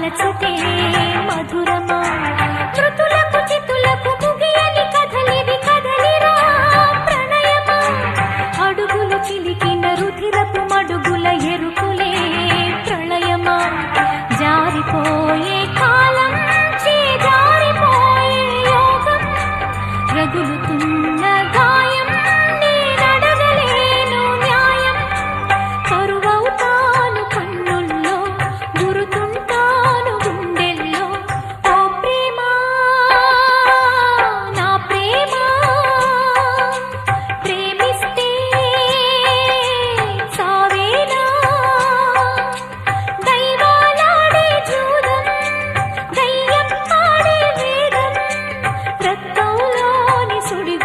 తలచుటే మధురమా మృతులకు చితులకు ముగియని కథలివి కదలిరా ప్రణయమా అడుగులు చిలికిన రుధిరపు మడుగుల ఎరుకులే ప్రళయమా జారిపోయే కాలం జారిపోయే యోగం రగులుతున్న గాయ